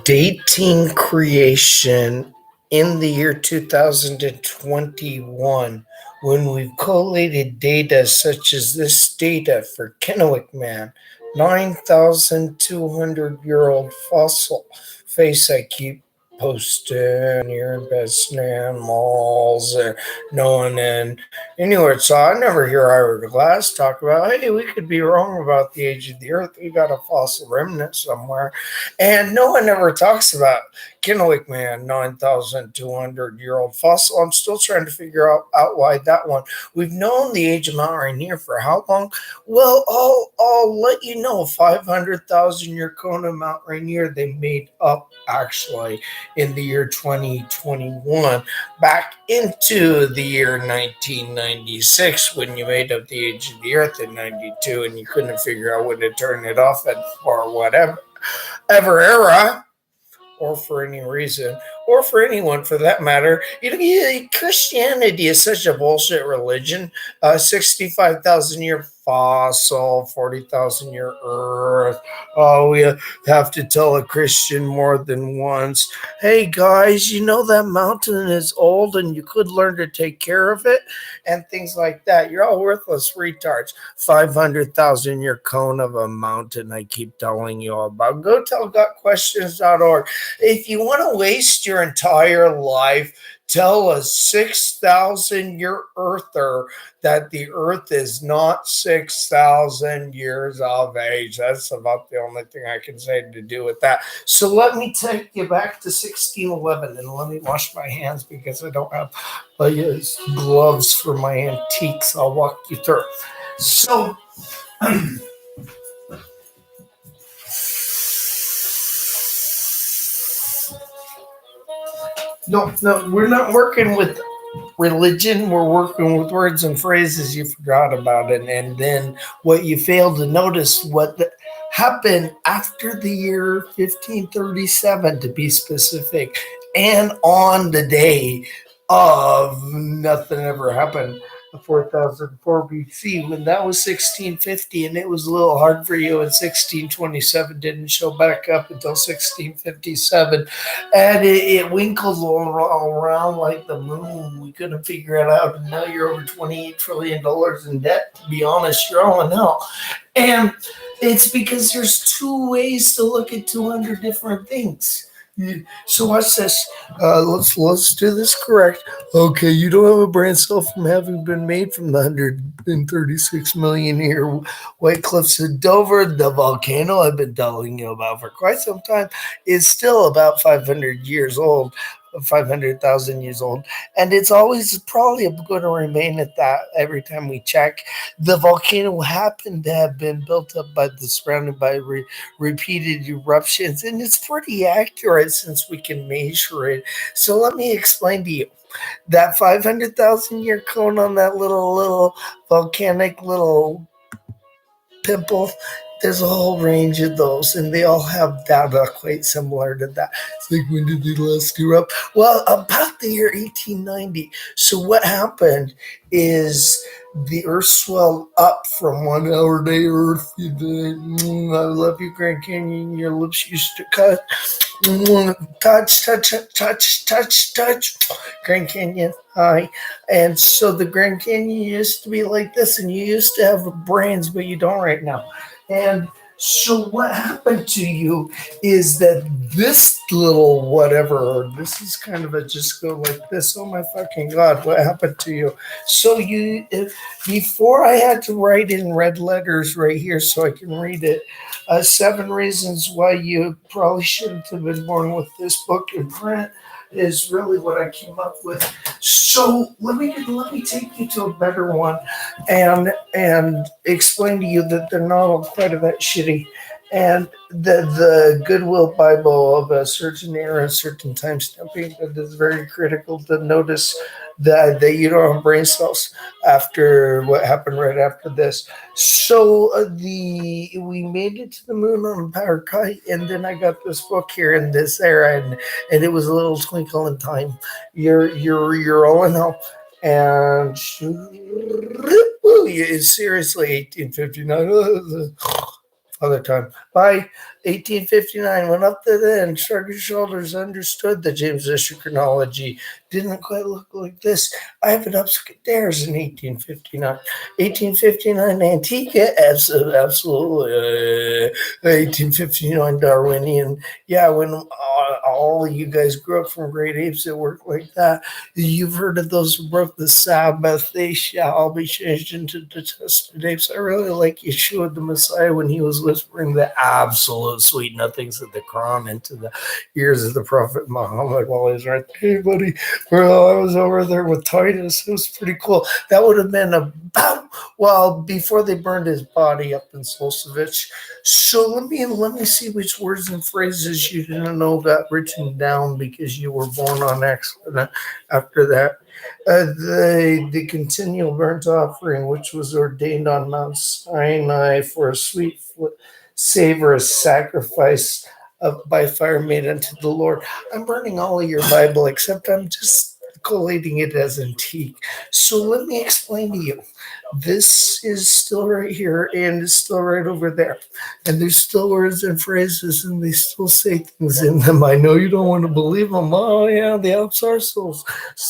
Dating creation in the year 2021 when we've collated data such as this data for Kennewick Man, 9,200-year-old fossil face I keep posting here in best malls or no one in anywhere. So I never hear Ira Glass talk about, hey, we could be wrong about the age of the earth. We got a fossil remnant somewhere. And no one ever talks about Kennewick Man, 9,200-year-old fossil. I'm still trying to figure out why that one. We've known the age of Mount Rainier for how long? Well, I'll let you know. 500,000-year cone of Mount Rainier they made up actually in the year 2021, back into the year 1996 when you made up the age of the Earth in 92 and you couldn't figure out when to turn it off at or whatever era, or for any reason, or for anyone for that matter. Christianity is such a bullshit religion. 65,000-year fossil, 40,000-year earth. Oh, we have to tell a Christian more than once. Hey, guys, you know that mountain is old and you could learn to take care of it? And things like that. You're all worthless retards. 500,000-year cone of a mountain I keep telling you about. Go tell gotquestions.org. If you want to waste your entire life, tell a 6,000-year earther that the earth is not 6,000 years of age. That's about the only thing I can say to do with that. So let me take you back to 1611 and let me wash my hands because I don't have gloves for my antiques. I'll walk you through. So no, we're not working with religion. We're working with words and phrases you forgot about it. And then what you failed to notice, happened after the year 1537, to be specific, and on the day of nothing ever happened. 4004 BC, when that was 1650, and it was a little hard for you. And 1627 didn't show back up until 1657, and it winkled all around like the moon. We couldn't figure it out, and now you're over $28 trillion in debt. To be honest, you're all in hell. And it's because there's two ways to look at 200 different things. So watch this. Let's do this correct. Okay, you don't have a brain cell from having been made from the 136 million year White Cliffs of Dover. The volcano I've been telling you about for quite some time is still about 500 years old. 500,000 years old, and it's always probably going to remain at that every time we check. The volcano happened to have been built up surrounded by repeated eruptions, and it's pretty accurate since we can measure it. So let me explain to you. That 500,000-year cone on that little volcanic little pimple, there's a whole range of those, and they all have data quite similar to that. It's like, when did they last erupt? Well, about the year 1890. So what happened is the Earth swelled up from 1 hour day Earth. I love you, Grand Canyon. Your lips used to cut. Touch. Grand Canyon, hi. And so the Grand Canyon used to be like this, and you used to have brains, but you don't right now. And so what happened to you is that this little whatever, this is kind of a just go like this. Oh my fucking God, what happened to you? So before I had to write in red letters right here so I can read it, 7 reasons why you probably shouldn't have been born with this book in print is really what I came up with. So let me take you to a better one and explain to you that they're not all quite that shitty. And the Goodwill Bible of a certain era, certain time stamping, that is very critical to notice that you don't have brain cells after what happened right after this. So we made it to the moon on a power kite, and then I got this book here in this era, and it was a little twinkle in time. You're all in hell. And seriously, 1859. Father Time. By 1859, went up to then, shrugged his shoulders, understood that James Fisher chronology didn't quite look like this. I have it upstairs in 1859. 1859, Antigua, absolutely. 1859, Darwinian. Yeah, when all of you guys grew up from great apes that work like that, you've heard of those who broke the Sabbath, they shall be changed into detested apes. I really like Yeshua the Messiah when he was whispering the absolute sweet nothings of the Quran into the ears of the Prophet Muhammad while he was right there. Hey, buddy, bro, I was over there with Titus. It was pretty cool. That would have been about, well, before they burned his body up in Solsevich. So let me see which words and phrases you didn't know got written down because you were born on accident after that. The continual burnt offering, which was ordained on Mount Sinai for a sweet savor, a sacrifice by fire made unto the Lord. I'm burning all of your Bible, except I'm just collating it as antique. So let me explain to you. This is still right here and it's still right over there. And there's still words and phrases and they still say things in them. I know you don't want to believe them. Oh, yeah, the Alps are still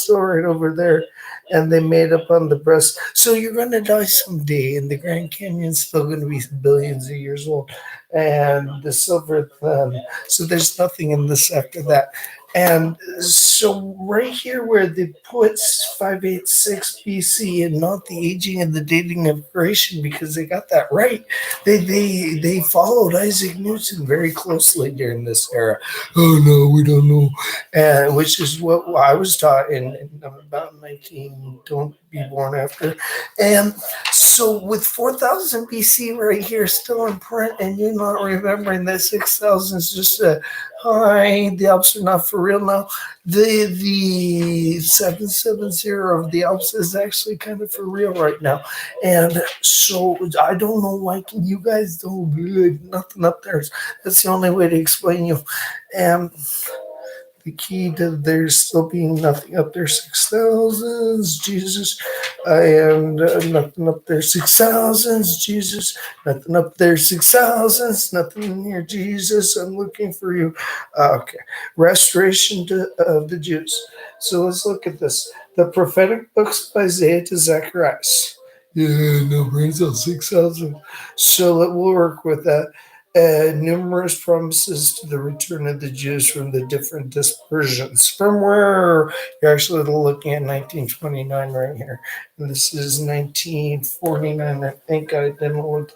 right over there. And they made up on the breast. So you're going to die someday, and the Grand Canyon's still going to be billions of years old. And the silver thumb. So there's nothing in this after that. And so right here where they put 586 BC and not the aging and the dating of creation because they got that right. They followed Isaac Newton very closely during this era. Oh no, we don't know. Which is what I was taught in about 19, don't be born after. And so with 4000 BC right here still in print and you're not remembering that 6000 is just a hi, the Alps are not for real now. The 770 of the Alps is actually kind of for real right now. And so I don't know why you guys don't good nothing up there. That's the only way to explain you. And the key to there still being nothing up there 6,000s, Jesus. I am nothing up there 6,000s, Jesus. Nothing up there 6,000s, nothing near Jesus. I'm looking for you. Okay. Restoration of the Jews. So let's look at this. The prophetic books of Isaiah to Zacharias. Yeah, no brains on 6,000. So we'll work with that. Numerous promises to the return of the Jews from the different dispersions. From where you're actually looking at 1929 right here. And this is 1949. I think I didn't look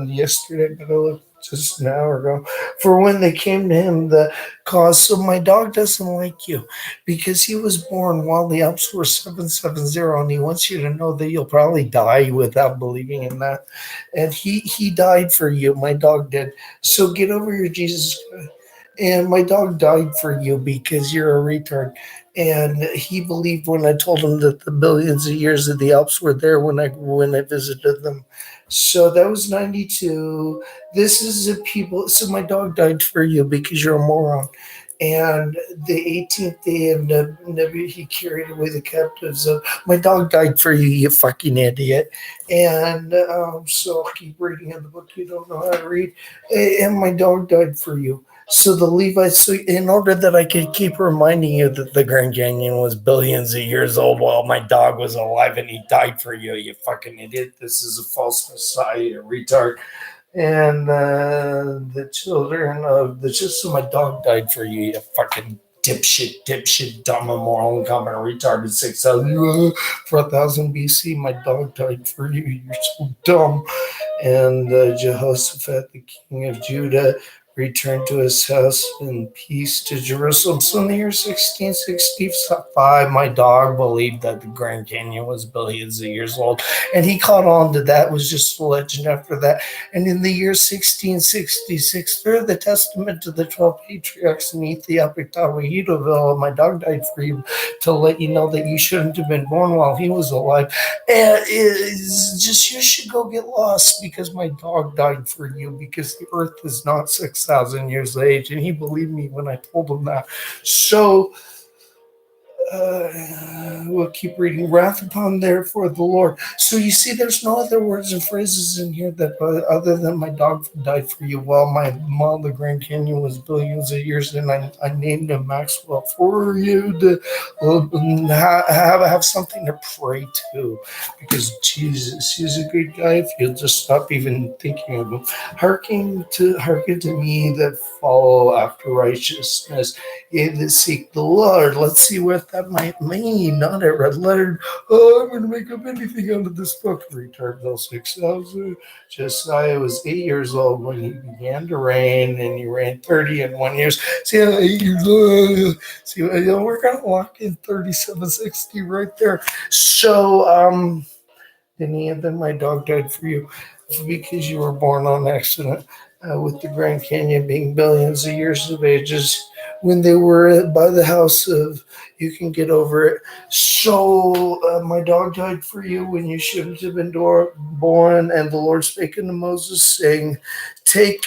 yesterday, but I looked just an hour ago. For when they came to him, the cause. So my dog doesn't like you because he was born while the Alps were 770, and he wants you to know that you'll probably die without believing in that. And he died for you. My dog did. So get over your Jesus. And my dog died for you because you're a retard. And he believed when I told him that the billions of years of the Alps were there when I visited them. So that was 92. This is a people. So my dog died for you because you're a moron. And the 18th day of Nebuchadnezzar, he carried away the captives of. My dog died for you, you fucking idiot. And so I'll keep reading in the book you don't know how to read. And my dog died for you. So the Levites, so in order that I could keep reminding you that the Grand Canyon was billions of years old while my dog was alive and he died for you, you fucking idiot. This is a false messiah, you retard. And the children of the just so my dog died for you, you fucking dipshit, dumb, immoral, incompetent, retarded 6,000, 4,000 BC. My dog died for you. You're so dumb. And Jehoshaphat, the king of Judah, returned to his house in peace to Jerusalem. So in the year 1665, my dog believed that the Grand Canyon was billions of years old. And he caught on to that. It was just a legend after that. And in the year 1666, through the testament to the 12 patriarchs in Ethiopic Tawahitoville, my dog died for you to let you know that you shouldn't have been born while he was alive. And it's just you should go get lost because my dog died for you because the earth is not 6,000 years of age. And he believed me when I told him that. So We'll keep reading. Wrath upon therefore the Lord. So you see, there's no other words and phrases in here that other than my dog died for you. Well, my mom, the Grand Canyon, was billions of years, and I named him Maxwell for you to have something to pray to, because Jesus, he's a good guy. If you'll just stop even thinking of him, hearken to me that follow after righteousness, ye that seek the Lord. Let's see what that might mean. Not a red letter. Oh, I'm going to make up anything out of this book. Return those 6,000. Josiah was 8 years old when he began to reign, and he reigned 30 and 1 year. See, 8 years old. See, we're going to lock in 3760 right there. So, then my dog died for you because you were born on accident. With the Grand Canyon being billions of years of ages, when they were by the house of, you can get over it. So my dog died for you when you shouldn't have been born, and the Lord spake unto Moses, saying, take.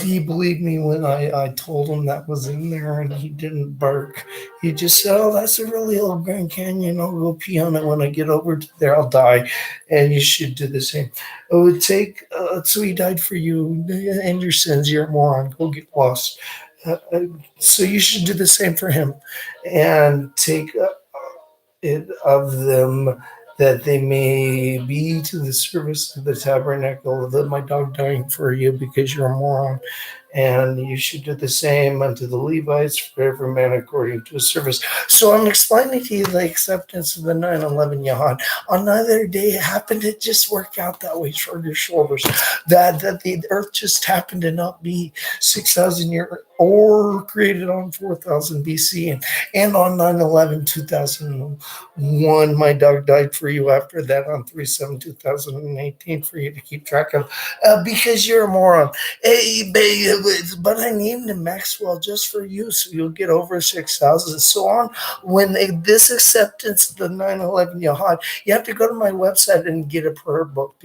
He believed me when I told him that was in there, and he didn't bark. He just said, oh, that's a really old Grand Canyon. I'll go pee on it when I get over to there. I'll die. And you should do the same. It would take, so he died for you and your sins. You're a moron. Go get lost. So you should do the same for him, and take it of them, that they may be to the service of the tabernacle, that my dog dying for you because you're a moron. And you should do the same unto the Levites, for every man according to his service. So I'm explaining to you the acceptance of the 9/11 Yahad. On another day, it happened to just work out that way. Shrug your shoulders. That the earth just happened to not be 6,000 years or created on 4,000 BC. And on 9/11, 2001, my dog died for you. After that, on 3/7/2018, for you to keep track of, because you're a moron. Hey, babe, but I named him Maxwell just for you, so you'll get over 6,000 and so on. When this acceptance of the 9/11 Yahad, you have to go to my website and get a prayer book,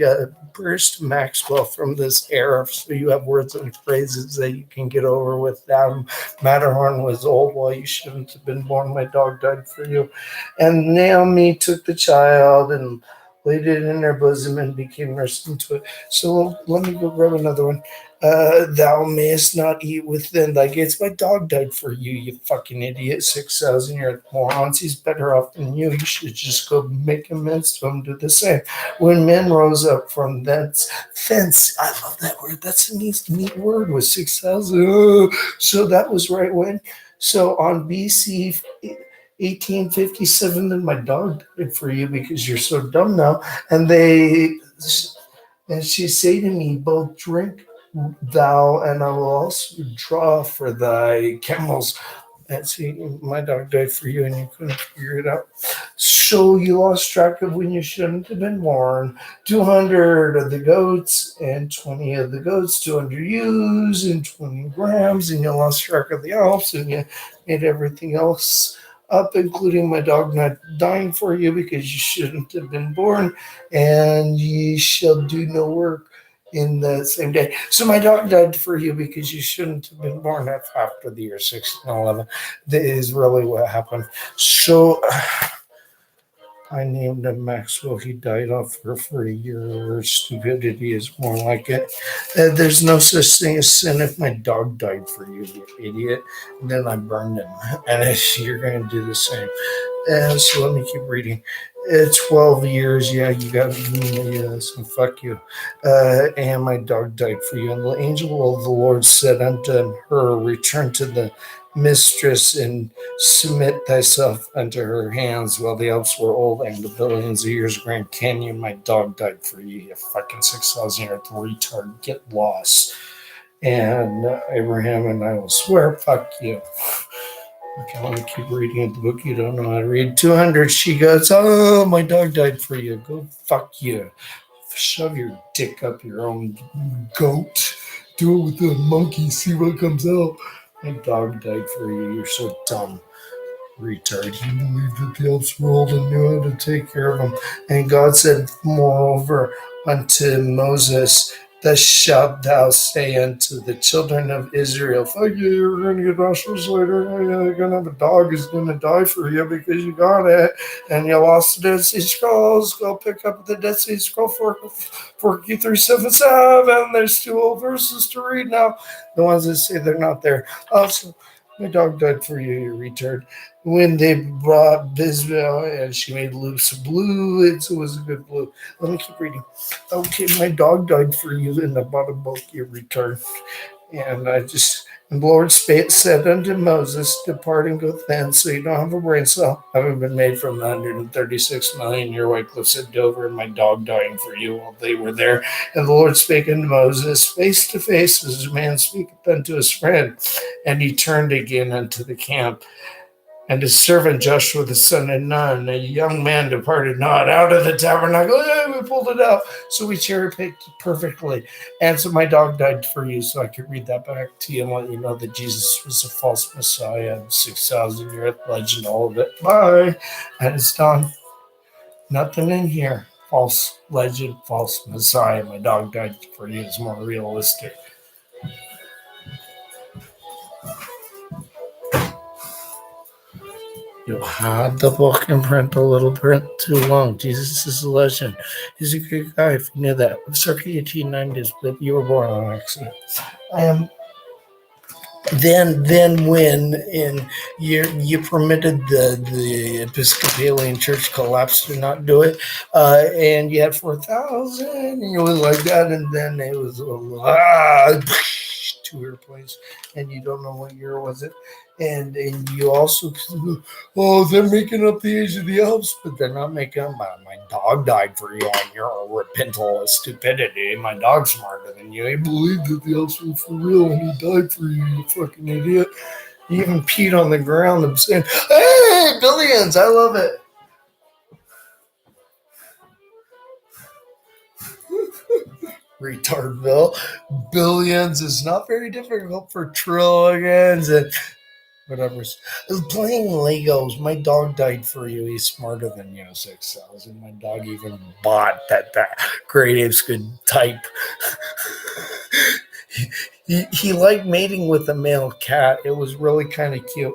prayers to Maxwell from this era, so you have words and phrases that you can get over with them. Matterhorn was old. Well, you shouldn't have been born. My dog died for you. And Naomi took the child and laid it in her bosom and became nursed into it. So let me go grab another one. Thou mayest not eat within thy gates. My dog died for you, you fucking idiot. 6,000 year morons. He's better off than you. You should just go make amends to him. Do the same. When men rose up from thence, I love that word. That's a neat word with 6,000. Oh, so that was right when. So on BC 1857, then my dog died for you because you're so dumb now. And she say to me, both drink thou, and I will also draw for thy camels. And see, my dog died for you, and you couldn't figure it out. So you lost track of when you shouldn't have been born. 200 of the goats and 20 of the goats, 200 ewes and 20 grams, and you lost track of the Alps, and you made everything else up, including my dog not dying for you because you shouldn't have been born, and ye shall do no work in the same day. So my dog died for you because you shouldn't have been born after the year 1611. That is really what happened. So I named him Maxwell. He died off for a year. Stupidity is more like it. There's no such thing as sin. If my dog died for you, you idiot, and then I burned him. And if you're going to do the same. So let me keep reading. 12 years, yeah, you got me, so fuck you. And my dog died for you. And the angel of the Lord said unto her, return to the mistress and submit thyself unto her hands. While the Alps were old and the billions of years Grand Canyon, my dog died for you, you fucking 6,000 year retard. Get lost. And Abraham and I will swear, fuck you. Okay, I want to keep reading the book you don't know how to read. 200 she goes, oh, my dog died for you. Go fuck you. Shove your dick up your own goat. Do it with the monkey. See what comes out. My dog died for you. You're so dumb. Retard. He believed that the Alps were old and knew how to take care of them. And God said, moreover, unto Moses, Thus shalt thou say unto the children of Israel, fuck you, you're going to get nostrils later. You're going to have a dog who's going to die for you because you got it. And you lost the Dead Sea Scrolls. Go pick up the Dead Sea Scroll for 4377. There's 2 old verses to read now. The ones that say they're not there. Also, my dog died for you, you retard. When they brought Bisbal and she made loops blue, it was a good blue. Let me keep reading. Okay, my dog died for you in the bottom book, you return. And the Lord said unto Moses, depart and go thence, so you don't have a brain cell, having been made from the 136 million year white cliffs of Dover, and my dog dying for you while they were there. And the Lord spake unto Moses face to face, as a man speaketh unto his friend. And he turned again unto the camp. And his servant Joshua the son of Nun, a young man, departed not out of the tabernacle. We pulled it out. So we cherry picked perfectly. And so my dog died for you, so I could read that back to you and let you know that Jesus was a false Messiah, 6,000 year legend, all of it. Bye. And it's done. Nothing in here. False legend, false Messiah. My dog died for you is more realistic. You had the book in print a little bit too long. Jesus is a legend. He's a good guy if you knew that. Circa 1890s, but you were born on accident. Then when in you permitted the Episcopalian Church collapse to not do it, and you had 4,000, and it was like that, and then it was 2 airplanes, and you don't know what year was it, and you also they're making up the age of the Alps, but they're not making up. My dog died for you on your repental stupidity. My dog's smarter than you. He believed that the Alps were for real, and he died for you, you fucking idiot. You even peed on the ground and saying, "Hey, billions! I love it." Retardville. Billions is not very difficult for trillions and whatever. Playing Legos. My dog died for you. He's smarter than you, 6,000. My dog even bought that great apes could type. he liked mating with a male cat. It was really kind of cute.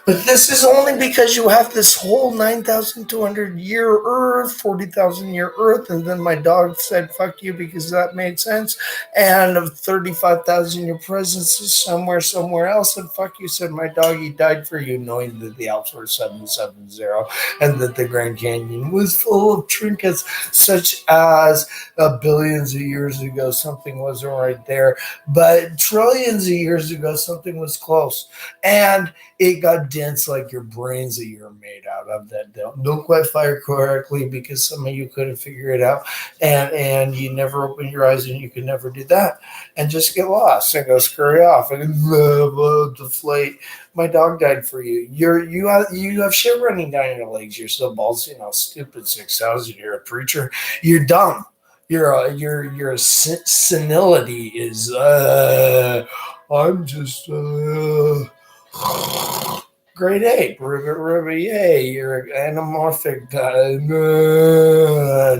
But this is only because you have this whole 9,200 year Earth, 40,000 year Earth, and then my dog said, fuck you, because that made sense. And 35,000 year presence is somewhere else, and fuck you, said my dog, he died for you, knowing that the Alps were 770 and that the Grand Canyon was full of trinkets, such as billions of years ago, something wasn't right there. But trillions of years ago, something was close. And it got dense like your brains that you're made out of that don't quite fire correctly because some of you couldn't figure it out, and you never open your eyes and you could never do that and just get lost and go scurry off and deflate. My dog died for you. You have shit running down your legs. You're so ballsy, stupid 6,000. You're a preacher. You're dumb. Your senility is I'm just grade ape, yay, you're anamorphic,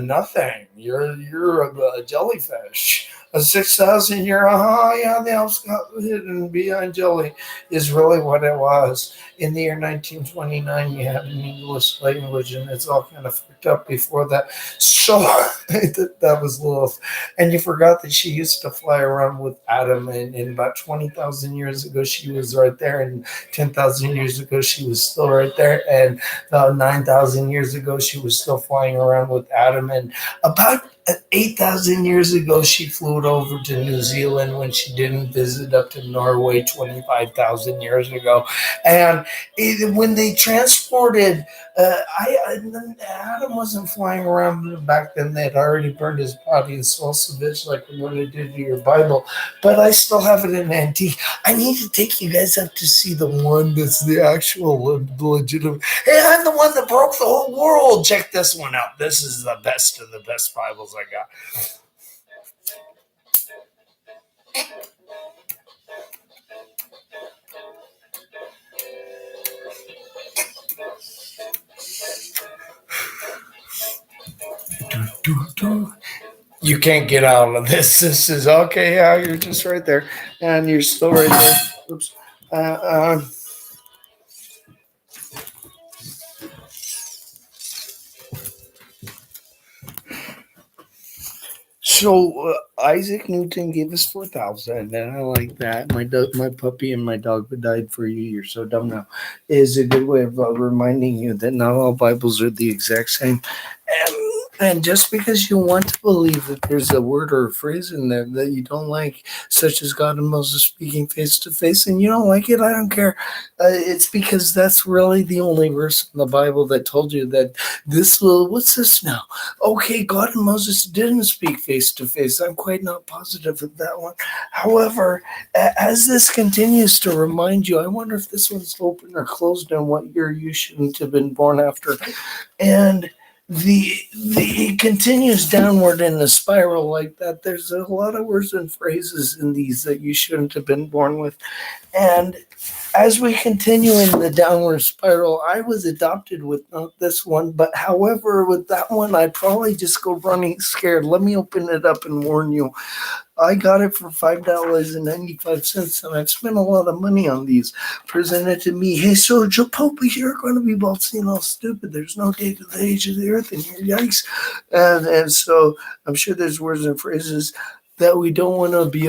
nothing. You're a jellyfish. A 6,000 year, yeah, the Alps got hidden behind jelly is really what it was. In the year 1929, you had an English language, and it's all kind of fucked up before that. So that was little. And you forgot that she used to fly around with Adam, and about 20,000 years ago, she was right there, and 10,000 years ago, she was still right there, and 9,000 years ago, she was still flying around with Adam, and about 8,000 years ago, she flew over to New Zealand when she didn't visit up to Norway 25,000 years ago. And when they transported, Adam wasn't flying around back then. They had already burned his body in Solsevich like what they did to your Bible. But I still have it in antique. I need to take you guys up to see the one that's the actual legitimate. Hey, I'm the one that broke the whole world. Check this one out. This is the best of the best Bibles I got. You can't get out of this. This is okay. Yeah, you're just right there, and you're still right there. Oops. Uh, uh, so Isaac Newton gave us 4,000, and I like that. My puppy and my dog who died for you. You're so dumb now. Is a good way of reminding you that not all Bibles are the exact same. And, and just because you want to believe that there's a word or a phrase in there that you don't like, such as God and Moses speaking face to face, and you don't like it, I don't care. It's because that's really the only verse in the Bible that told you that this little, what's this now? Okay, God and Moses didn't speak face to face. I'm quite not positive of that one. However, as this continues to remind you, I wonder if this one's open or closed and what year you shouldn't have been born after. And the it continues downward in a spiral like that. There's a lot of words and phrases in these that you shouldn't have been born with. And as we continue in the downward spiral, I was adopted with not this one, but however, with that one, I'd probably just go running scared. Let me open it up and warn you. I got it for $5.95, and I've spent a lot of money on these. Presented to me, hey, so Japopa, you're going to be bald, all stupid. There's no date of the age of the earth in here, yikes. And so I'm sure there's words and phrases that we don't want to be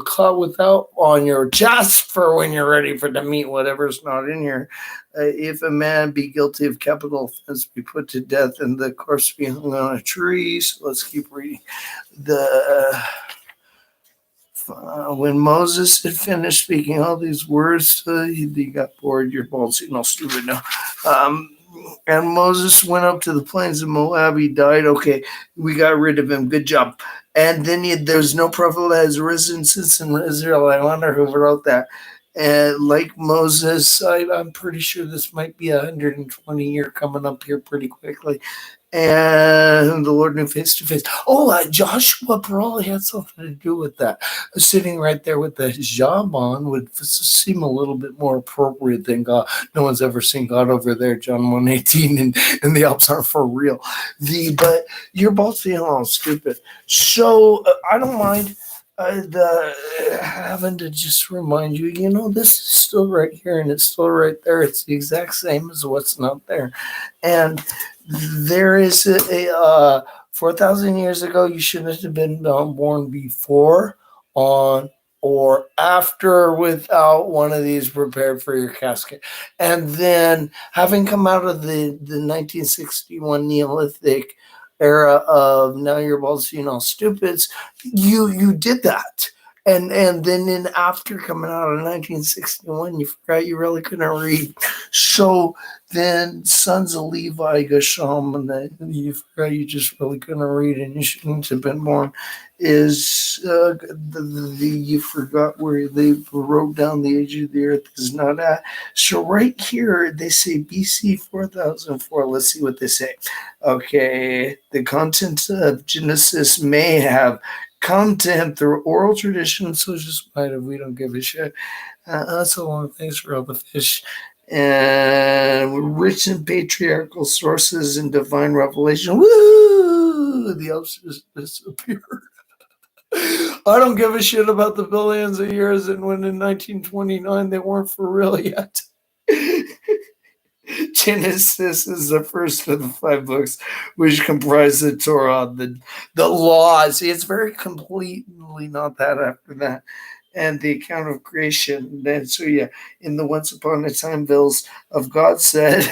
caught without on your chest for when you're ready for the meat, whatever's not in here. If a man be guilty of capital offense, be put to death, and the corpse be hung on a tree. So let's keep reading. When Moses had finished speaking all these words, he got bored. You're bald, so you're not stupid now. And Moses went up to the plains of Moab. He died. Okay, we got rid of him. Good job. And then there's no prophet that has risen since in Israel. I wonder who wrote that. And like Moses, I'm pretty sure this might be 120 year coming up here pretty quickly. And the Lord knew face to face. Oh, Joshua probably had something to do with that. Sitting right there with the hijab on would seem a little bit more appropriate than God. No one's ever seen God over there, John 1:18, and the Alps aren't for real. But you're both feeling all stupid. So I don't mind having to just remind you, this is still right here and it's still right there. It's the exact same as what's not there. And there is a 4,000 years ago, you shouldn't have been born before, on, or after without one of these prepared for your casket. And then having come out of the 1961 Neolithic era of now you're bald, stupids, you did that. And then after coming out of 1961, you forgot you really couldn't read. So then sons of Levi, Gershom, and then you forgot you just really couldn't read and you shouldn't have been born. You forgot where they wrote down the age of the earth is not at. So right here, they say BC 4004. Let's see what they say. Okay, the content of Genesis may have come to him through oral tradition, so just might have. We don't give a shit. That's a long thanks for all the fish. And we're rich in patriarchal sources and divine revelation. Woo! The elves just disappeared. I don't give a shit about the billions of years, and when in 1929 they weren't for real yet. Genesis is the first of the 5 books which comprise the Torah, the law. See, it's very completely not that after that. And the account of creation. Then, so yeah, in the once upon a time bills of God said,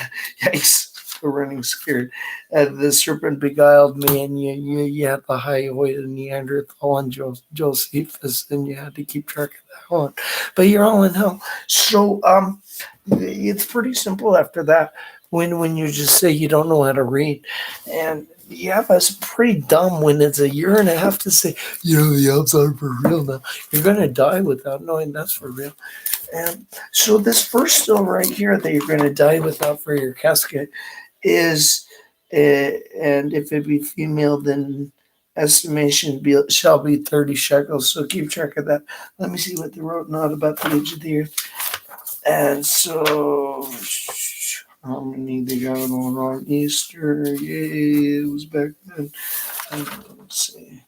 yikes, we're running scared. The serpent beguiled me, and you had the hyoid and Neanderthal and Josephus, and you had to keep track of that one. But you're all in hell. So it's pretty simple after that. When you just say you don't know how to read, and yeah, that's pretty dumb when it's a year and a half to say, the elves are for real now. You're going to die without knowing that's for real. And so this verse still right here that you're going to die without for your casket is, and if it be female, then estimation shall be 30 shekels. So keep track of that. Let me see what they wrote not about the age of the earth. And so harmony. They got it all wrong. Easter, yay, it was back then. Let's see.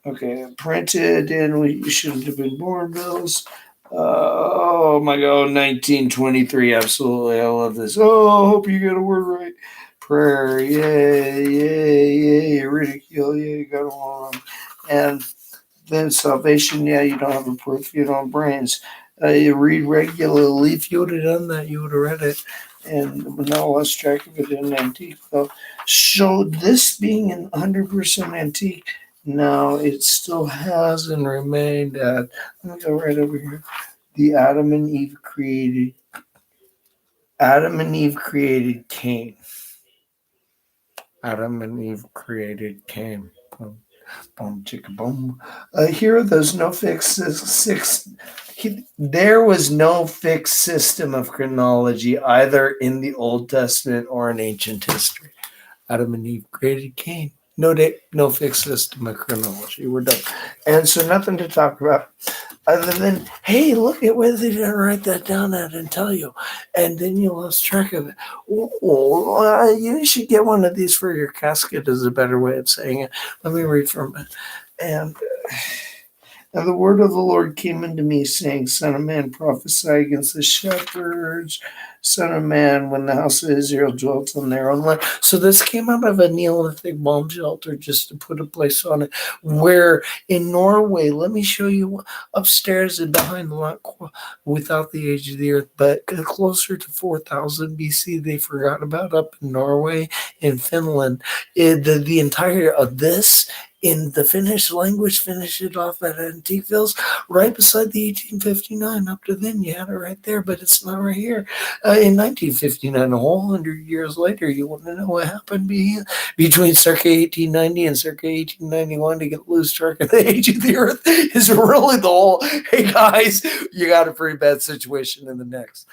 Okay, printed, and we shouldn't have been born bills. Oh my god, 1923. Absolutely, I love this. Oh, I hope you get a word right. Prayer, yay, yay, yay. Ridicule, yeah, you got it all wrong. And then salvation, yeah, you don't have a proof, you don't have brains. You read regularly. If you would have done that, you would have read it. And now lost track of it in antique. So this being an 100% antique, now it still has and remained at, let me go right over here. The Adam and Eve created Cain. Adam and Eve created Cain. Boom, chicka, boom. Here, there's no there was no fixed system of chronology either in the Old Testament or in ancient history. Adam and Eve created Cain. No date, no fixed system of chronology. We're done. And so nothing to talk about other than, hey, look at where they didn't write that down at and tell you. And then you lost track of it. Oh, you should get one of these for your casket is a better way of saying it. Let me read from it. And the word of the Lord came unto me, saying, Son of man, prophesy against the shepherds. Son of man, when the house of Israel dwelt on their own land. So this came out of a Neolithic bomb shelter, just to put a place on it, where in Norway, let me show you upstairs and behind the lot, without the age of the earth, but closer to 4000 BC, they forgot about up in Norway, in Finland. The entire of this in the Finnish language, finish it off at Antiqueville's, right beside the 1859. Up to then, you had it right there, but it's not right here. In 1959, a whole 100 years later, you want to know what happened between circa 1890 and circa 1891 to get lose track of the age of the Earth is really the whole, hey guys, you got a pretty bad situation in the next.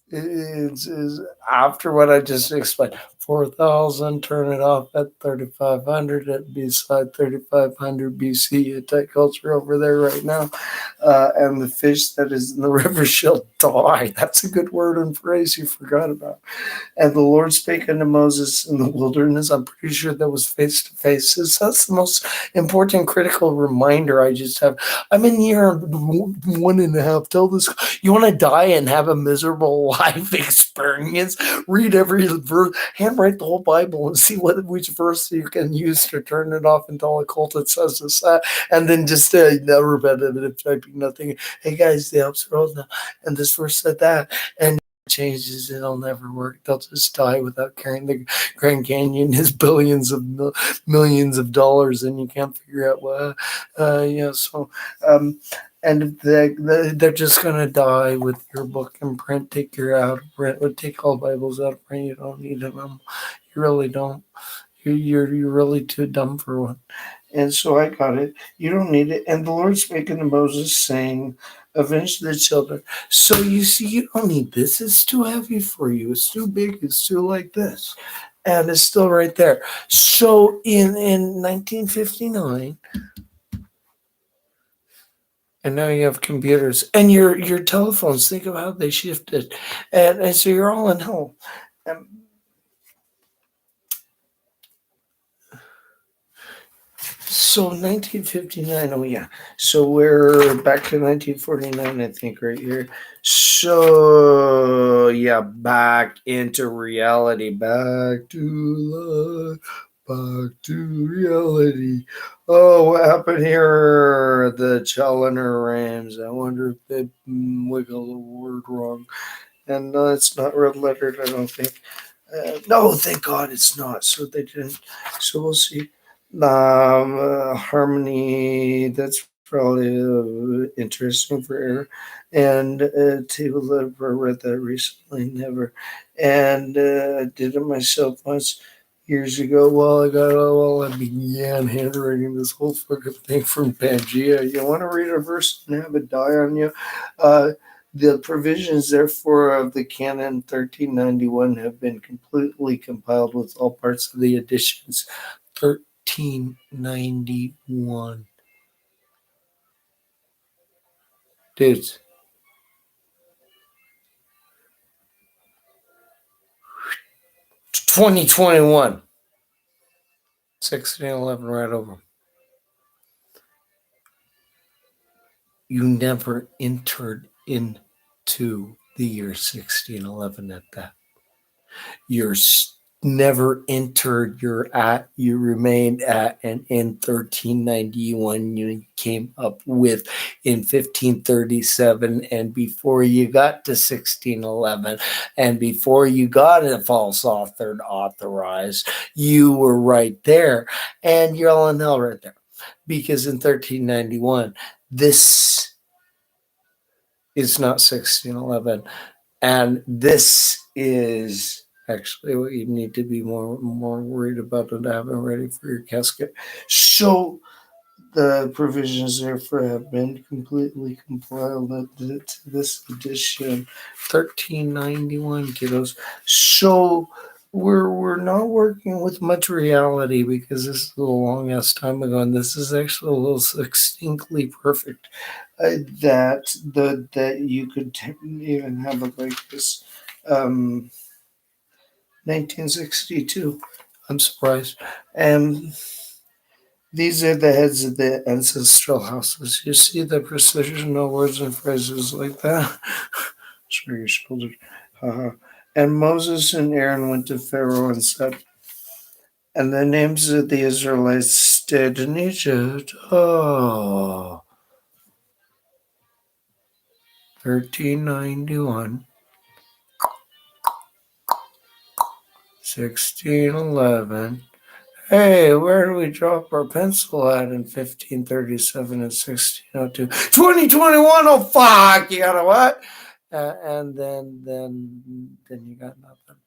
It's after what I just explained. 4000, turn it off at 3500 at beside 3500 BC. Attack culture over there right now. And the fish that is in the river shall die. That's a good word and phrase you forgot about. And the Lord spake unto Moses in the wilderness. I'm pretty sure that was face to face. That's the most important critical reminder I just have. I'm in year 1.5. Tell this, you want to die and have a miserable life experience? Read every verse, handwrite the whole Bible, and see which verse you can use to turn it off until a cult it says this, and then just repetitive typing nothing. Hey guys, the Alps are old now, and this verse said that, and changes, it'll never work. They'll just die without carrying. The Grand Canyon is billions of millions of dollars, and you can't figure out what. And they're just gonna die with your book in print. Take your out of print. Take all Bibles out of print. You don't need them. You really don't. You're really too dumb for one. And so I got it. You don't need it. And the Lord spake unto Moses, saying, Avenge the children. So you see, you don't need this. It's too heavy for you. It's too big. It's too like this. And it's still right there. So in 1959, and now you have computers and your telephones. Think of how they shifted. And so you're all in hell. So 1959, oh yeah. So we're back to 1949, I think, right here. So yeah, back into reality, back to life, back to reality. Oh, what happened here? The Challenger Rams. I wonder if they wiggle the word wrong. And no, it's not red lettered, I don't think. No, thank God it's not. So they didn't. So we'll see. Harmony, that's probably interesting for air. And table that I read that recently, never. And I did it myself once years ago while I began handwriting this whole fucking thing from Pangea. You want to read a verse and have it die on you? The provisions, therefore, of the Canon 1391 have been completely compiled with all parts of the editions. 1391. Dudes, 2021. 1611 right over. You never entered into the year 1611 at that. You're never entered. You remained at, and in 1391 you came up with in 1537, and before you got to 1611, and before you got a false author authorized, you were right there, and you're all in hell right there, because in 1391 this is not 1611, and this is actually what you need to be more worried about and having ready for your casket. So the provisions therefore have been completely complied to this edition, 1391, kiddos. So we're not working with much reality, because this is a long ass time ago, and this is actually a little succinctly perfect. That you could even have it like this. 1962. I'm surprised. And these are the heads of the ancestral houses. You see the precision of words and phrases like that? Sure, your shoulders. And Moses and Aaron went to Pharaoh and said, and the names of the Israelites stayed in Egypt. 1391. 1611. Hey, where do we drop our pencil at in 1537 and 1602? 2021, oh fuck, you got a what? And then you got nothing.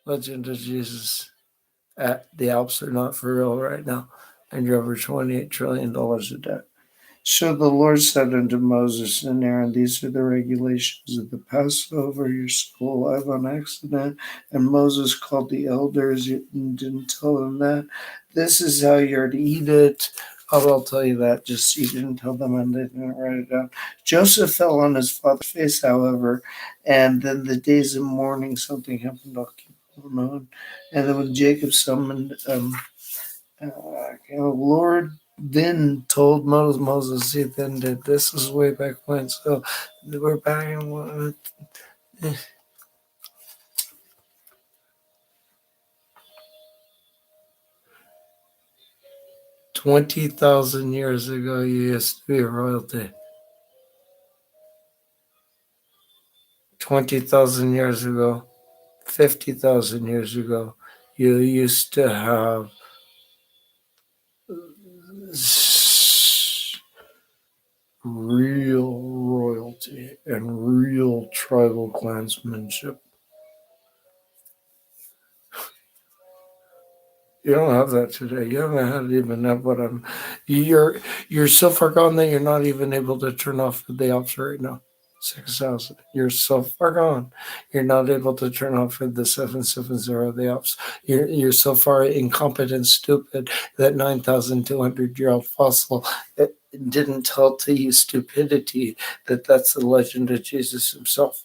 Legend of Jesus at the Alps are not for real right now, and you're over $28 trillion of debt. So the Lord said unto Moses and Aaron, these are the regulations of the Passover. You're still alive on accident. And Moses called the elders and didn't tell them that. This is how you're to eat it. I'll tell you that. Just he didn't tell them, and they didn't write it down. Joseph fell on his father's face, however, and then the days of mourning, something happened. I'll keep on. And then when Jacob summoned Lord then told Moses, he then did. This was way back when. So we're back in what? 20,000 years ago, you used to be royalty. 20,000 years ago, 50,000 years ago, you used to have real royalty and real tribal clansmanship. You don't have that today. You haven't had even have what I'm. You're so far gone that you're not even able to turn off the Alps right now. 6,000. You're so far gone. You're not able to turn off the 770 of the Alps. You're so far incompetent, stupid that 9,200-year-old fossil it didn't tell to you stupidity that that's the legend of Jesus himself.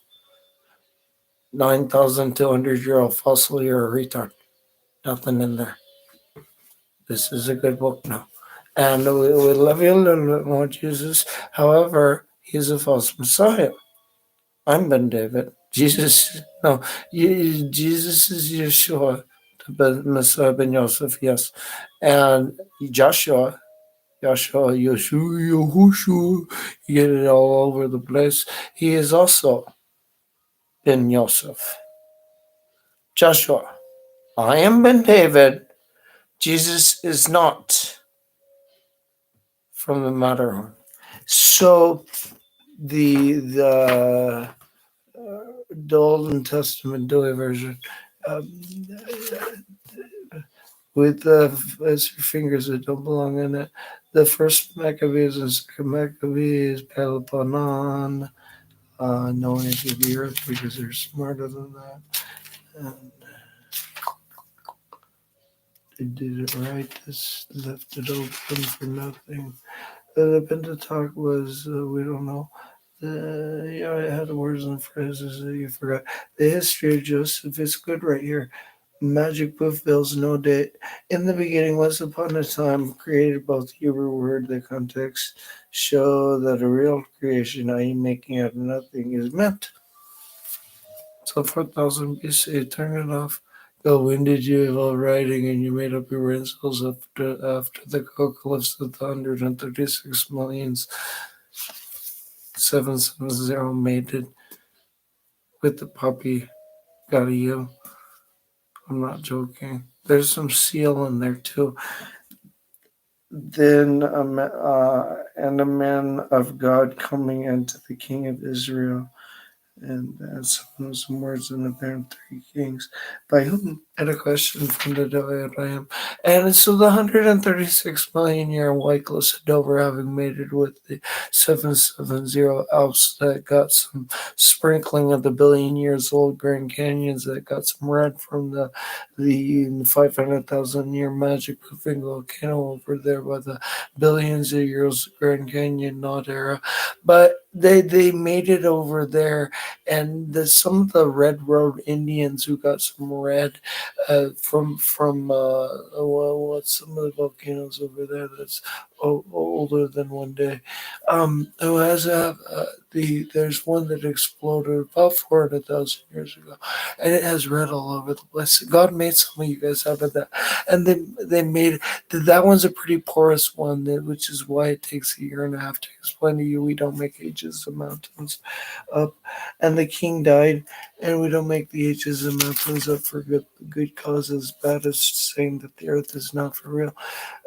9,200-year-old fossil. You're a retard. Nothing in there. This is a good book now. And we love you a little bit more, Jesus. However, he's a false Messiah. I'm Ben David. Jesus is Yeshua, the Messiah Ben Yosef, yes. And Joshua, Yahushua, you get it all over the place. He is also Ben Yosef. Joshua, I am Ben David. Jesus is not from the Matterhorn. So the Old Testament Dewey version with as your fingers that don't belong in it. The first Maccabees and second Maccabees, Peloponnon, no age of the earth because they're smarter than that. And they did it right. This left it open for nothing. The Pentateuch was, we don't know. Yeah, had words and phrases that you forgot. The history of Joseph is good right here. Magic book fills no date. In the beginning, once upon a time, created both Hebrew word, the context show that a real creation, i.e., making out of nothing, is meant. So 4000 BC, turn it off. Go, when did you evolve writing and you made up your riddles after the apocalypse of the 136 millions 770 mated with the puppy? Got you. I'm not joking. There's some seal in there too. Then and a man of God coming into the king of Israel, and some words in the Band Three Kings. By whom? And a question from the Diomede. And so the 136 million year Wycliffe Dover having mated with the 770 Alps that got some sprinkling of the billion years old Grand Canyons that got some red from the 500,000 year magic moving volcano over there by the billions of years Grand Canyon not era. But they made it over there, and some of the Red Road Indians who got some red from what's some of the volcanoes over there that's older than one day. Who has there's one that exploded about 400,000 years ago, and it has red all over the place. God made some of you guys out of that, and they made that one's a pretty porous one, which is why it takes a year and a half to explain to you. We don't make ages of mountains up, and the king died, and we don't make the ages of mountains up for good causes. Bad as saying that the earth is not for real.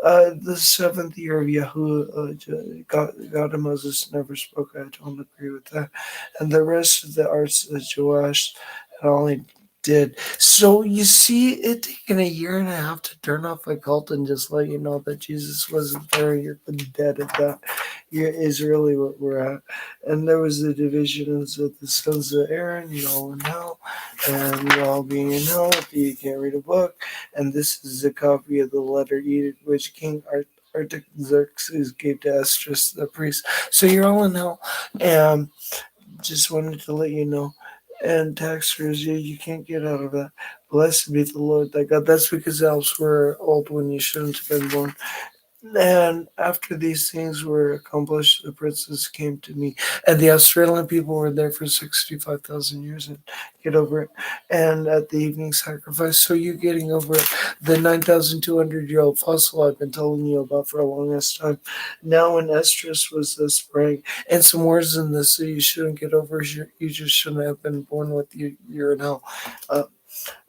The seventh year of Yahuwah, God of Moses never spoke. I don't agree with that. And the rest of the arts of Joash had only did. So you see, it taken a year and a half to turn off a cult and just let you know that Jesus wasn't there. You're dead at that. Is really what we're at. And there was the divisions of the sons of Aaron, you all in hell, and you all being in hell if you can't read a book. And this is a copy of the letter edict which King Artaxerxes gave to Esdras the priest. So you're all in hell. And just wanted to let you know. And taxers, you can't get out of that. Blessed be the Lord thy God. That's because elves were old when you shouldn't have been born. And after these things were accomplished, the princes came to me. And the Australian people were there for 65,000 years and get over it. And at the evening sacrifice, so you're getting over it. The 9,200-year-old fossil I've been telling you about for a longest time. Now, when Esdras was the spring, and some words in this that you shouldn't get over, you just shouldn't have been born with you're in hell.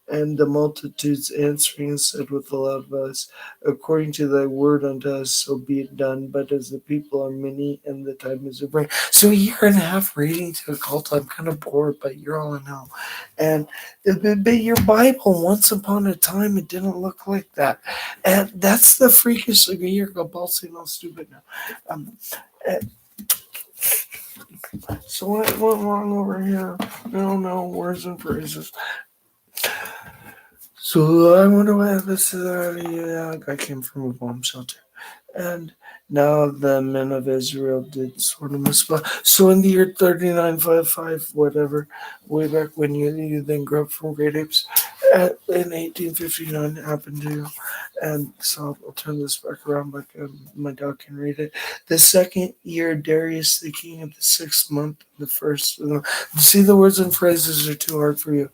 And the multitudes answering said with a loud voice, according to thy word unto us, so be it done. But as the people are many and the time is over. So a year and a half reading to a cult, I'm kind of bored, but you're all in hell. And but your Bible, once upon a time, it didn't look like that. And that's the freakish thing. You're compulsing all stupid now. Um, so what went wrong over here? No, words and phrases. So I wonder why this is I came from a bomb shelter. And now the men of Israel did sort of misspell. So in the year 3955, whatever, way back when you then grew up from great apes, in 1859 happened to you. And so I'll turn this back around like my dog can read it. The second year, Darius, the king of the 6th month, the first. See, the words and phrases are too hard for you.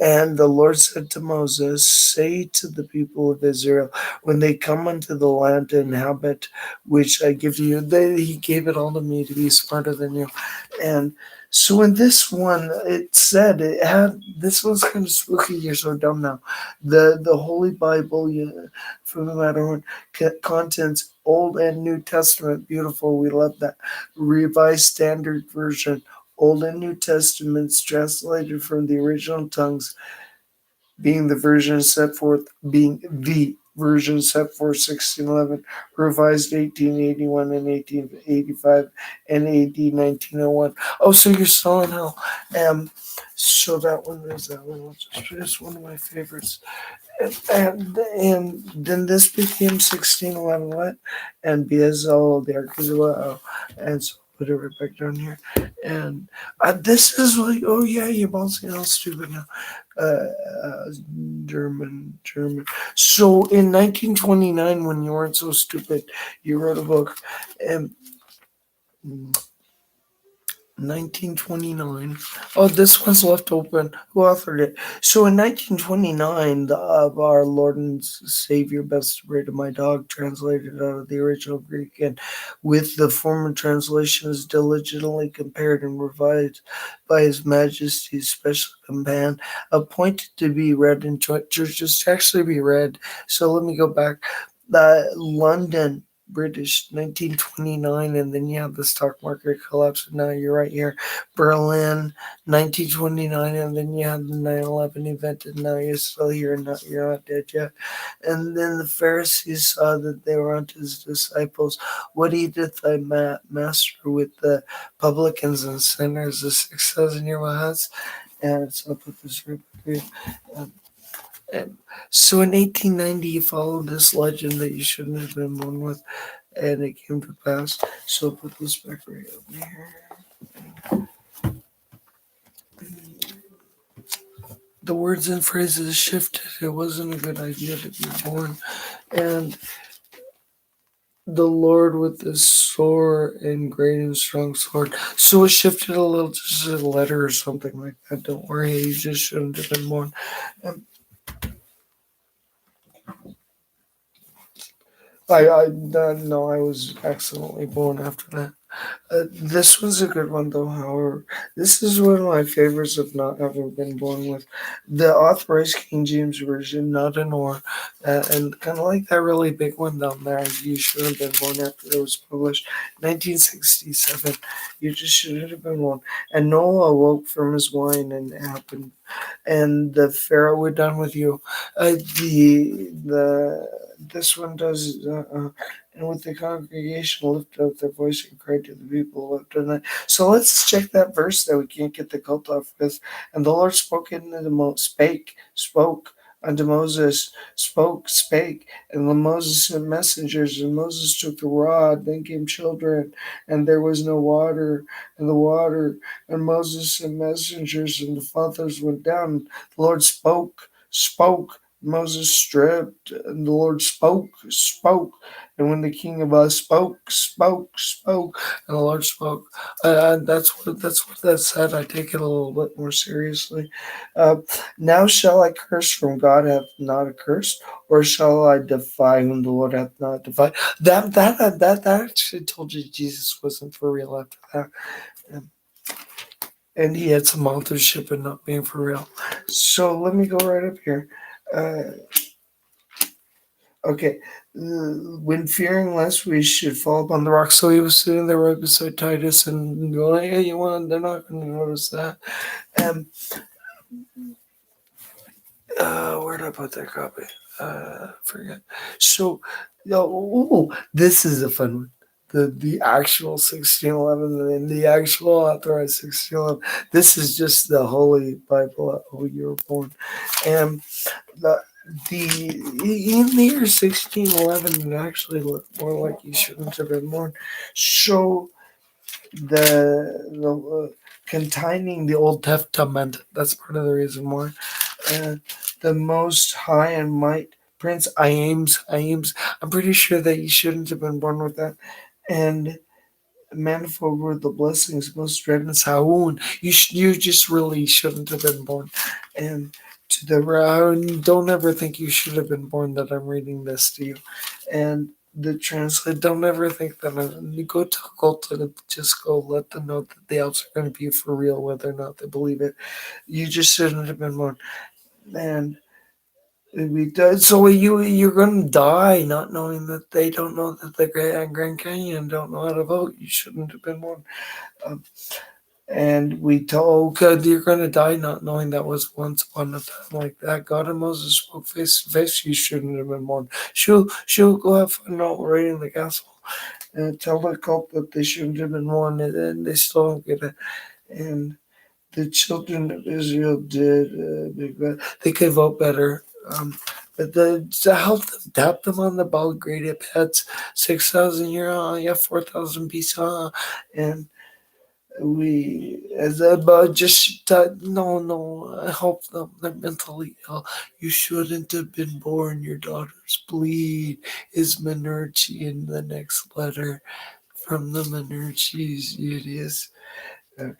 And the Lord said to Moses, say to the people of Israel, when they come unto the land to inhabit, which I give to you, he gave it all to me to be smarter than you. And so in this one, it said it had this one's kind of spooky. You're so dumb now. The Holy Bible, from the Matterhorn, contents Old and New Testament. Beautiful, we love that. Revised Standard Version. Old and New Testaments translated from the original tongues, being the version set forth 1611, revised 1881 and 1885 and AD 1901. Oh, so you're still in hell. So that one is that one. It's one of my favorites. And then this became 1611 and Biazal the Archizwa and so put it right back down here. And this is like, oh yeah, you're bouncing all stupid now. Uh, German. So in 1929, when you weren't so stupid, you wrote a book. And 1929. Oh, this one's left open. Who authored it? So in 1929, the of our Lord and Savior, Best Breed of My Dog, translated out of the original Greek and with the former translations diligently compared and revised by His Majesty's special companion, appointed to be read in churches to actually be read. So let me go back. London, British, 1929, and then you have the stock market collapse, and now you're right here. Berlin, 1929, and then you have the 9/11 event, and now you're still here, and you're not dead yet. And then the Pharisees saw that they were unto His disciples. What eateth thy master with the publicans and sinners? The 6,000 year heads. And so I'll put this right here. Um, so in 1890, you followed this legend that you shouldn't have been born with, and it came to pass. So I'll put this back right over here. The words and phrases shifted. It wasn't a good idea to be born. And the Lord with his sore and great and strong sword. So it shifted a little, just a letter or something like that. Don't worry, you just shouldn't have been born. No, I was accidentally born after that. This one's a good one, though. However, this is one of my favorites of not ever been born with. The Authorized King James Version, not an or, and kind of like that really big one down there. You should have been born after it was published, 1967. You just shouldn't have been born. And Noah awoke from his wine, and it happened. And the Pharaoh were done with you. The this one does. And with the congregation lifted up their voice and cried to the people left in it. So let's check that verse that we can't get the cult off with. And the Lord spoke into the spoke unto Moses, spake, and the Moses sent messengers, and Moses took the rod, then came children, and there was no water, and the water, and Moses sent messengers, and the fathers went down. The Lord spoke, Moses stripped, and the Lord spoke. And when the king of us spoke, and the Lord spoke, that's what that said. I take it a little bit more seriously. Uh, Now shall I curse from God hath not accursed, or shall I defy whom the Lord hath not defied? That actually told you Jesus wasn't for real after that. Um, and he had some authorship in not being for real. So let me go right up here. Uh, Okay. When fearing lest we should fall upon the rock, so he was sitting there right beside Titus and going, "Hey, you want? They're not going to notice that." And where did I put that copy? Forget. So, this is a fun one. The actual 1611 and the actual authorized 1611. This is just the Holy Bible. Oh, you were born, and the in the year 1611 it actually looked more like you shouldn't have been born. So the containing the Old Testament. That's part of the reason why. Uh, the Most High and Might Prince Iames. I'm pretty sure that you shouldn't have been born with that. And manifold were the blessings, most dread and Saoon. You just really shouldn't have been born. And to the don't ever think you should have been born that I'm reading this to you. And the translate, don't ever think that you go to cult and just go let them know that the outs are going to be for real, whether or not they believe it. You just shouldn't have been born. And so you're gonna die not knowing that they don't know that the Grand Canyon don't know how to vote. You shouldn't have been born. Um, and we told God you're gonna die not knowing that was once upon a time like that. God and Moses spoke face to face. You shouldn't have been born. She'll go have fun not reading the gospel and tell the cult that they shouldn't have been born, and then they still don't get it. And the children of Israel did. They could vote better. to help them, tap them on the ball, great hip heads, 6,000 euro, yeah, 4,000 pizza, and we as about just no, help them. They're mentally ill. You shouldn't have been born. Your daughters bleed. Is Minerchi in the next letter from the Minerchis? It is. Okay.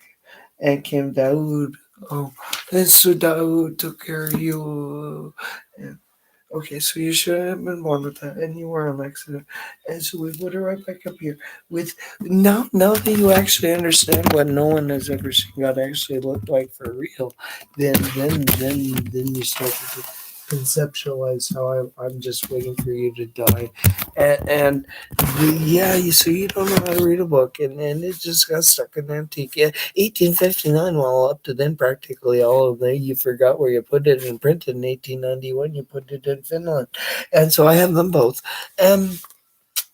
And Kim Daoud. Oh, and so Daoud took care of you. And okay, so you should have been born with that, and you were an accident. And so we put it right back up here with now that you actually understand what no one has ever seen God actually look like for real, then you start to conceptualize how I'm just waiting for you to die, and yeah, so you don't know how to read a book, and it just got stuck in antique. Yeah, 1859. Well, up to then, practically all of that you forgot where you put it and printed in 1891. You put it in Finland, and so I have them both. And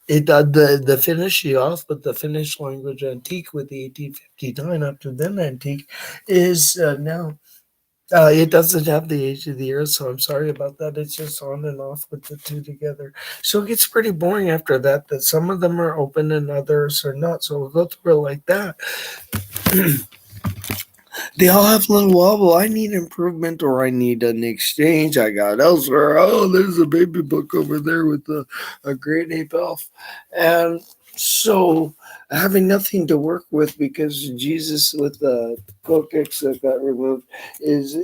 it the Finnish you off, but the Finnish language antique with the 1859 up to then antique is now. It doesn't have the age of the earth, so I'm sorry about that. It's just on and off with the two together. So it gets pretty boring after that. That some of them are open and others are not. So we'll go through it like that. They all have a little wobble. I need improvement or I need an exchange. I got elsewhere. Oh, there's a baby book over there with a great ape elf. And so having nothing to work with because Jesus with the codex that got removed is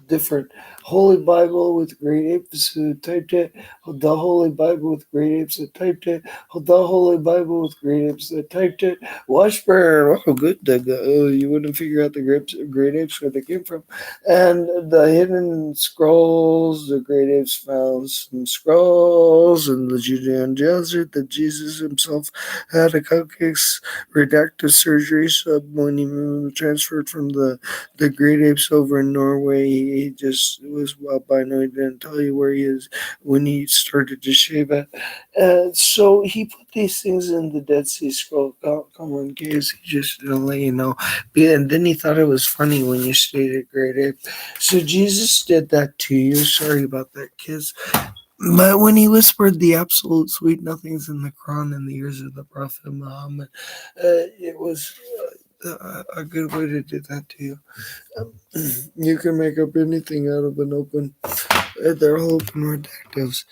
different. Holy Bible with great apes who typed it. The Holy Bible with great apes that typed it. The Holy Bible with great apes that typed it. Washburn, oh good. You wouldn't figure out the great apes where they came from. And the hidden scrolls, the great apes found some scrolls in the Judean desert that Jesus himself had a cupcakes redactive surgery. So when he transferred from the great apes over in Norway. He just was albino. He didn't tell you where he is when he started to shave it. So he put these things in the Dead Sea Scroll. Come on, guys. He just didn't let you know. And then he thought it was funny when you stayed at Great Ape. So Jesus did that to you. Sorry about that, kids. But when he whispered the absolute sweet nothings in the Quran in the ears of the Prophet Muhammad, it was a good way to do that to you. You can make up anything out of an open. They're all open redactives.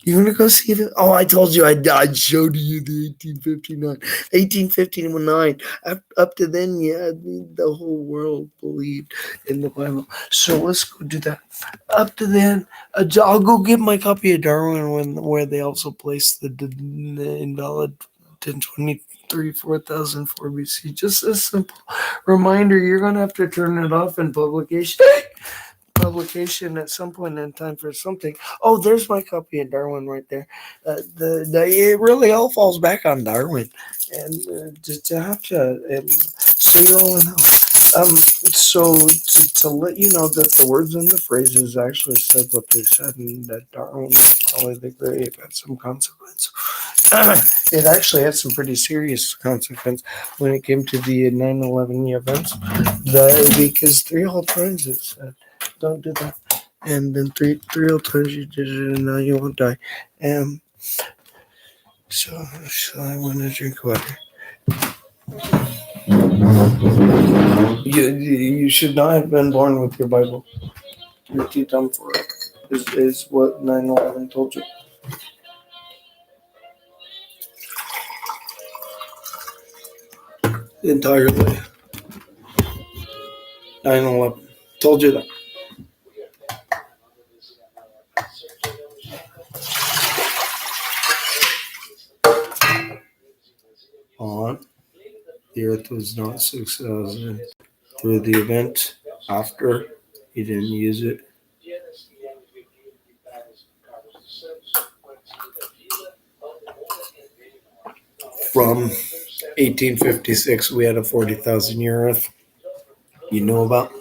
You want to go see it? Oh, I told you I showed you the 1859. 1859. Up to then, yeah, the whole world believed in the Bible. So let's go do that. Up to then, I'll go get my copy of Darwin where they also placed the invalid 1023 4004 BC. Just a simple reminder, you're going to have to turn it off in publication at some point in time for something. Oh, there's my copy of Darwin right there. It really all falls back on Darwin, and to have to. So you're all in hell. So to let you know that the words and the phrases actually said what they said, and that Darwin was probably the great ape had some consequence. It actually had some pretty serious consequence when it came to the 9/11 events. Because 3 whole times it said, "Don't do that," and then three whole times you did it, and now you won't die. So I want to drink water. You should not have been born with your Bible. You're too dumb for it. Is what 9/11 told you. Entirely. 9/11 told you that. On the Earth was not 6,000. Through the event after he didn't use it. From 1856, we had a 40,000 year Earth. You know about?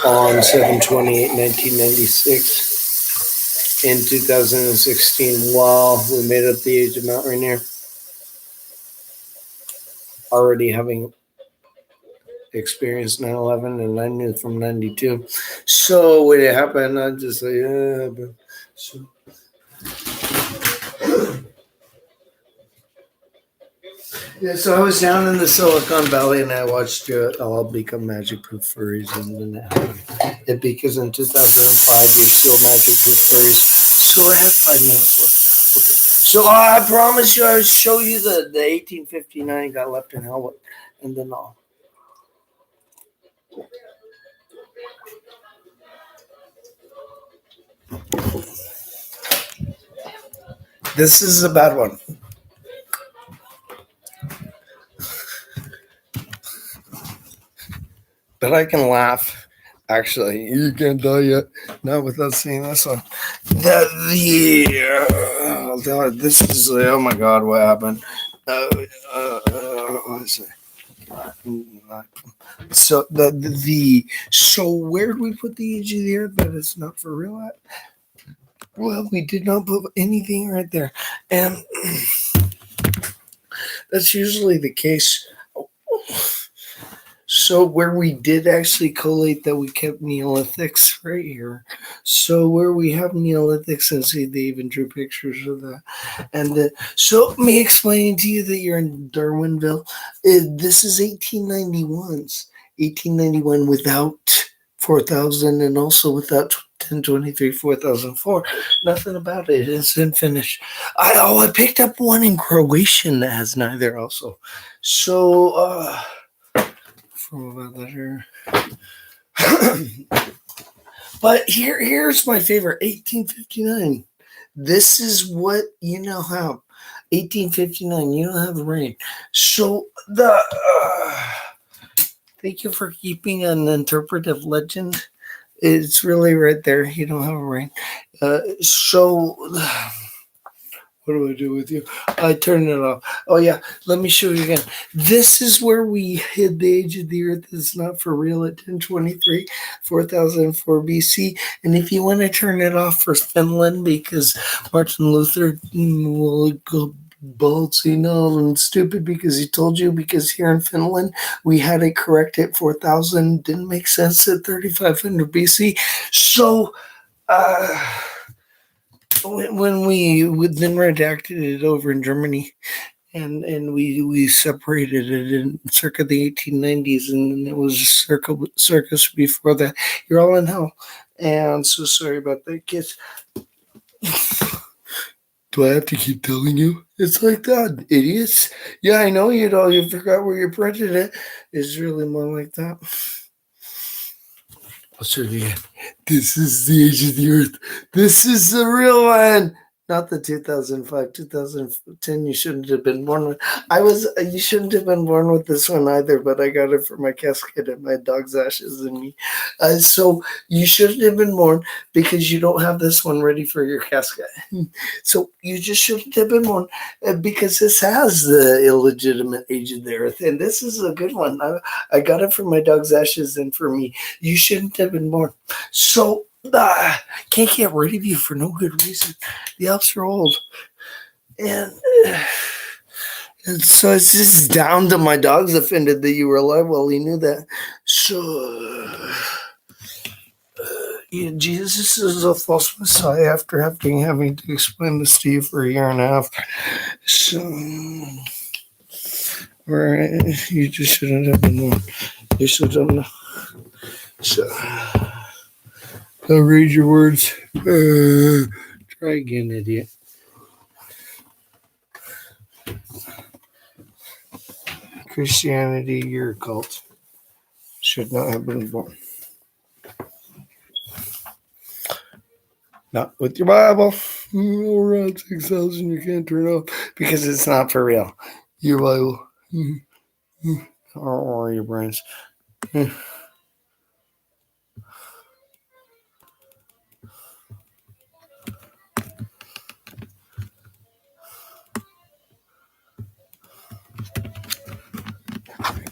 On 7/28/1996, in 2016, wow, we made up the age of Mount Rainier. Already having experienced 9/11, and I knew from 92. So when it happened, I just like, yeah. So, yeah, so I was down in the Silicon Valley and I watched All Become Magic Proof Furries, and then it happened. Because in 2005 you're still Magic Proof Furries. So I had 5 minutes left. Okay. So I promise you I'll show you the 1859 got left in hell, and then all. This is a bad one. But I can laugh. Actually, you can't die yet. Not without seeing this one. This is, oh my God, what happened? What is it? So so where do we put the edge of the earth that it's not for real at? Well, we did not put anything right there, and that's usually the case. So where we did actually collate that, we kept Neolithics right here. So where we have Neolithics, and see, they even drew pictures of that. And so me explaining to you that you're in Darwinville, this is 1891's 1891 without 4,000, and also without 1023 4004. Nothing about it. It's been finished. I picked up one in Croatian that has neither also. So from about letter. But here's my favorite, 1859. This is what you now have. 1859, you don't have rain. So thank you for keeping an interpretive legend. It's really right there. You don't have rain. So what do I do with you? I turn it off. Oh, yeah. Let me show you again. This is where we hid the age of the earth. It's not for real at 1023, 4004 BC. And if you want to turn it off for Finland, because Martin Luther will go ballsy and stupid because he told you, because here in Finland, we had it correct at 4,000. Didn't make sense at 3,500 BC. So, when we then redacted it over in Germany, and we separated it in circa the 1890s, and then it was circus before that. You're all in hell, and so sorry about that, kids. Do I have to keep telling you? It's like that, idiots. Yeah, I know you forgot where you printed it. It's really more like that. I'll show you again. This is the age of the earth. This is the real one. Not the 2005, 2010. You shouldn't have been born with. You shouldn't have been born with this one either, but I got it for my casket and my dog's ashes and me. So you shouldn't have been born because you don't have this one ready for your casket. So you just shouldn't have been born because this has the illegitimate age of the earth. And this is a good one. I got it for my dog's ashes and for me. You shouldn't have been born. So can't get rid of you for no good reason. The Alps are old. And so it's just down to my dog's offended that you were alive. Well, he knew that. So Jesus is a false messiah after having to explain this to you for a year and a half. So you just shouldn't have been born. You should have known. So I'll read your words. Try again, idiot. Christianity, you're a cult. Should not have been born. Not with your Bible. Around 6,000 you can't turn off because it's not for real. Your Bible. Or your brains.